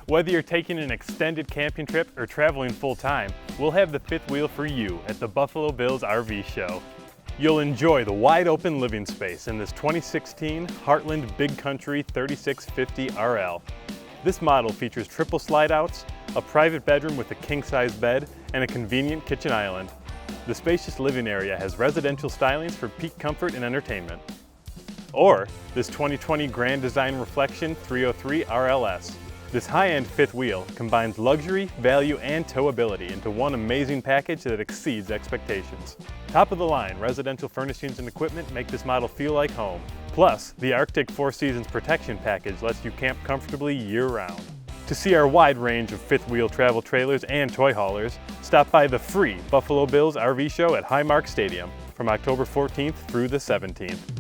Whether you're taking an extended camping trip or traveling full-time, we'll have the fifth wheel for you at the Buffalo Bills RV Show. You'll enjoy the wide-open living space in this 2016 Heartland Big Country 3650 RL. This model features triple slide-outs, a private bedroom with a king-size bed, and a convenient kitchen island. The spacious living area has residential stylings for peak comfort and entertainment. Or this 2020 Grand Design Reflection 303 RLS. This high-end fifth wheel combines luxury, value, and towability into one amazing package that exceeds expectations. Top-of-the-line residential furnishings and equipment make this model feel like home. Plus, the Arctic 4 Seasons Protection Package lets you camp comfortably year-round. To see our wide range of fifth wheel travel trailers and toy haulers, stop by the free Buffalo Bills RV Show at Highmark Stadium from October 14th through the 17th.